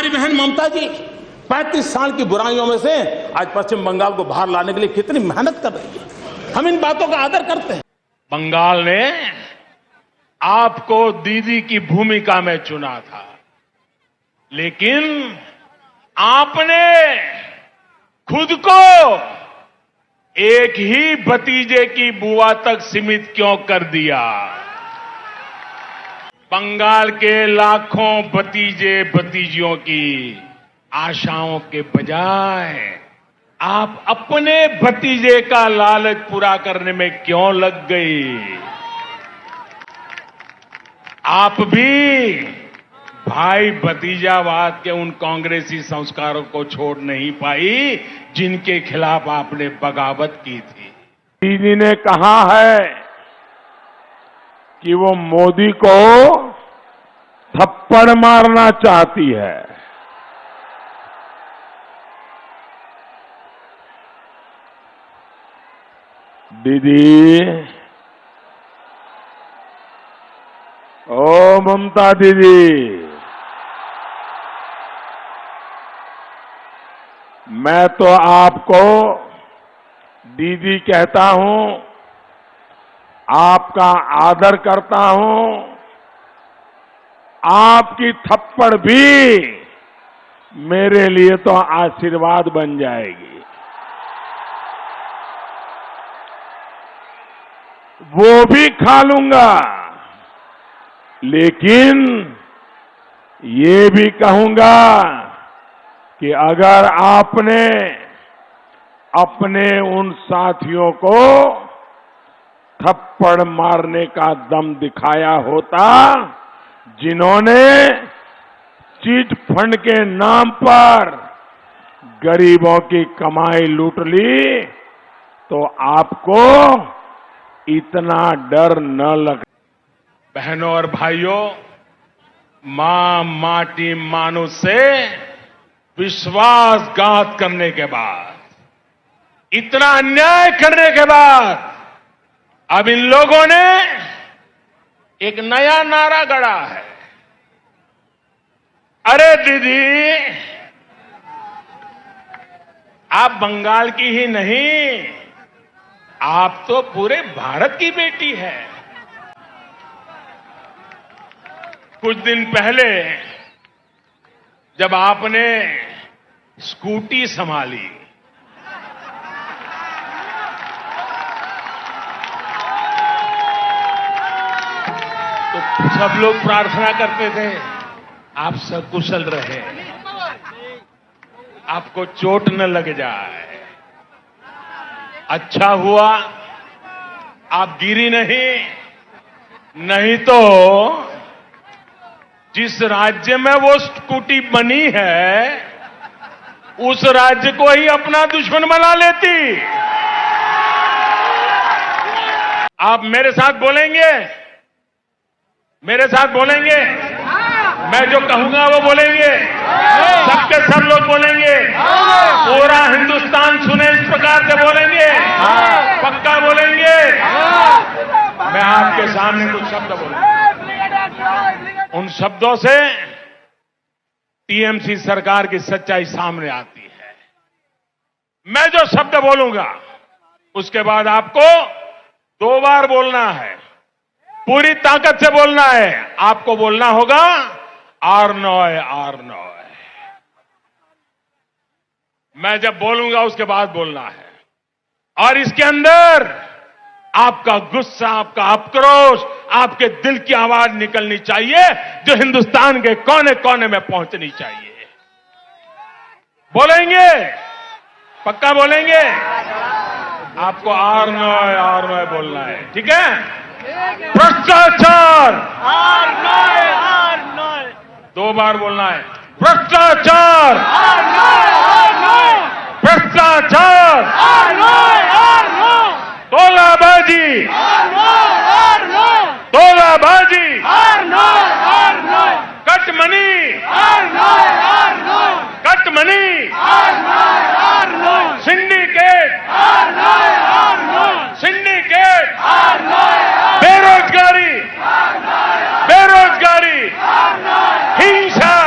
हमारी बहन ममता जी 35 साल की बुराइयों में से आज पश्चिम बंगाल को बाहर लाने के लिए कितनी मेहनत कर रही है। हम इन बातों का आदर करते हैं। बंगाल ने आपको दीदी की भूमिका में चुना था, लेकिन आपने खुद को एक ही भतीजे की बुआ तक सीमित क्यों कर दिया? बंगाल के लाखों भतीजे भतीजियों की आशाओं के बजाय आप अपने भतीजे का लालच पूरा करने में क्यों लग गई? आप भी भाई भतीजावाद के उन कांग्रेसी संस्कारों को छोड़ नहीं पाई जिनके खिलाफ आपने बगावत की थी। दीदी ने कहा है कि वो मोदी को थप्पड़ मारना चाहती है। दीदी, ओ ममता दीदी, मैं तो आपको दीदी कहता हूं, आपका आदर करता हूं। आपकी थप्पड़ भी मेरे लिए तो आशीर्वाद बन जाएगी। वो भी खा लूंगा, लेकिन ये भी कहूंगा कि अगर आपने अपने उन साथियों को थप्पड़ मारने का दम दिखाया होता जिन्होंने चिट फंड के नाम पर गरीबों की कमाई लूट ली, तो आपको इतना डर न लगे। बहनों और भाइयों, मां माटी मानुष से विश्वासघात करने के बाद, इतना अन्याय करने के बाद अब इन लोगों ने एक नया नारा गढ़ा है। अरे दीदी, आप बंगाल की ही नहीं, आप तो पूरे भारत की बेटी है। कुछ दिन पहले जब आपने स्कूटी संभाली, तो सब लोग प्रार्थना करते थे आप सकुशल रहे, आपको चोट न लग जाए। अच्छा हुआ आप गिरी नहीं तो जिस राज्य में वो स्कूटी बनी है उस राज्य को ही अपना दुश्मन बना लेती। आप मेरे साथ बोलेंगे? मेरे साथ बोलेंगे? मैं जो कहूंगा वो बोलेंगे? सबके सब लोग बोलेंगे? पूरा हिंदुस्तान सुने इस प्रकार से बोलेंगे? पक्का बोलेंगे? मैं आपके सामने कुछ शब्द बोलूंगा। उन शब्दों से टीएमसी सरकार की सच्चाई सामने आती है। मैं जो शब्द बोलूंगा उसके बाद आपको 2 बार बोलना है, पूरी ताकत से बोलना है। आपको बोलना होगा आर्नोय आर्नोय। मैं जब बोलूंगा उसके बाद बोलना है, और इसके अंदर आपका गुस्सा, आपका आक्रोश, आपके दिल की आवाज निकलनी चाहिए जो हिंदुस्तान के कोने कोने में पहुंचनी चाहिए। बोलेंगे? पक्का बोलेंगे? आपको आर्नोय आर्नोय बोलना है, ठीक है? भ्रष्टाचार 2 बार बोलना है। भ्रष्टाचार, भ्रष्टाचार, तोलाबाजी, तोलाबाजी, कटमनी, कटमनी, सिंडिकेट, सिंडिकेट, बेरोजगारी, बेरोजगारी, हिंसा,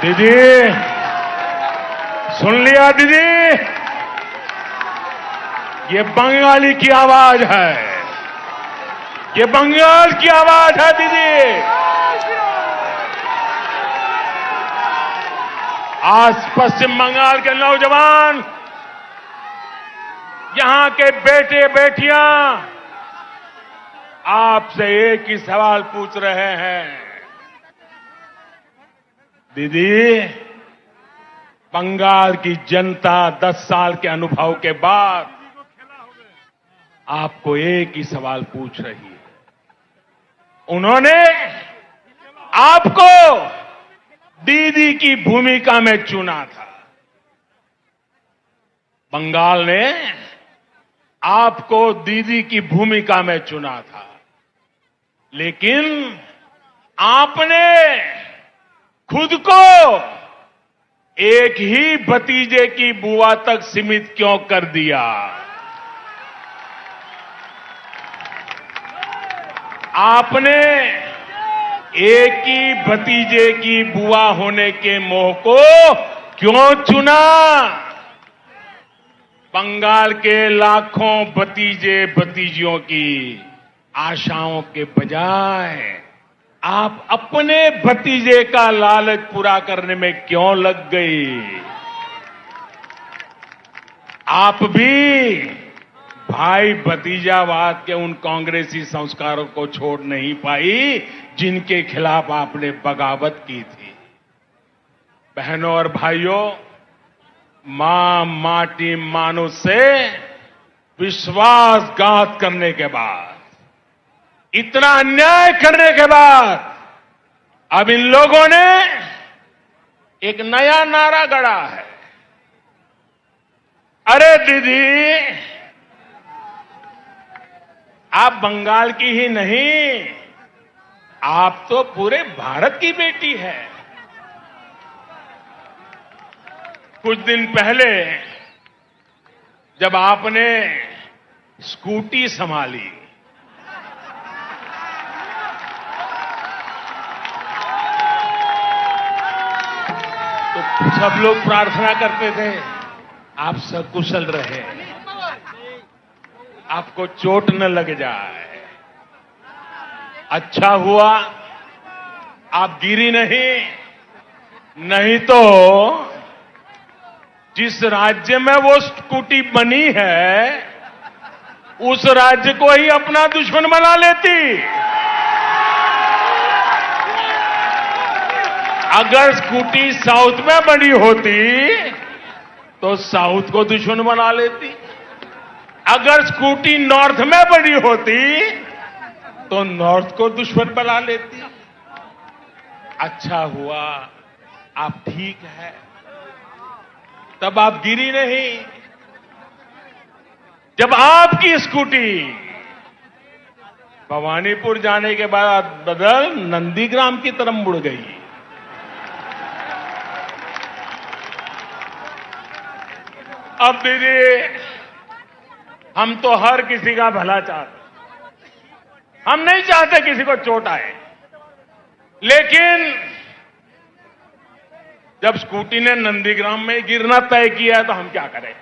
दीदी, सुन लिया दीदी, ये बंगाली की आवाज है, ये बंगाल की आवाज है दीदी। आज पश्चिम बंगाल के नौजवान, यहां के बेटे बेटियां आपसे एक ही सवाल पूछ रहे हैं, दीदी, बंगाल की जनता 10 साल के अनुभव के बाद आपको एक ही सवाल पूछ रही है। उन्होंने आपको दीदी की भूमिका में चुना था। बंगाल ने आपको दीदी की भूमिका में चुना था, लेकिन आपने खुद को एक ही भतीजे की बुआ तक सीमित क्यों कर दिया? आपने एक ही भतीजे की बुआ होने के मोह को क्यों चुना? बंगाल के लाखों भतीजे भतीजियों की आशाओं के बजाय आप अपने भतीजे का लालच पूरा करने में क्यों लग गई? आप भी भाई भतीजावाद के उन कांग्रेसी संस्कारों को छोड़ नहीं पाई जिनके खिलाफ आपने बगावत की थी। बहनों और भाइयों, मां माटी मानुष से विश्वासघात करने के बाद, इतना अन्याय करने के बाद अब इन लोगों ने एक नया नारा गढ़ा है। अरे दीदी, आप बंगाल की ही नहीं, आप तो पूरे भारत की बेटी है। कुछ दिन पहले जब आपने स्कूटी संभाली, तो सब लोग प्रार्थना करते थे आप सकुशल रहे, आपको चोट न लग जाए। अच्छा हुआ आप गिरी नहीं तो जिस राज्य में वो स्कूटी बनी है उस राज्य को ही अपना दुश्मन बना लेती। अगर स्कूटी साउथ में बनी होती तो साउथ को दुश्मन बना लेती, अगर स्कूटी नॉर्थ में बनी होती तो नॉर्थ को दुश्मन बना लेती। अच्छा हुआ आप ठीक है, तब आप गिरी नहीं। जब आपकी स्कूटी भवानीपुर जाने के बाद बदल नंदीग्राम की तरफ मुड़ गई, अब दीदी, हम तो हर किसी का भला चाहते, हम नहीं चाहते किसी को चोट आए, लेकिन जब स्कूटी ने नंदीग्राम में गिरना तय किया तो हम क्या करें?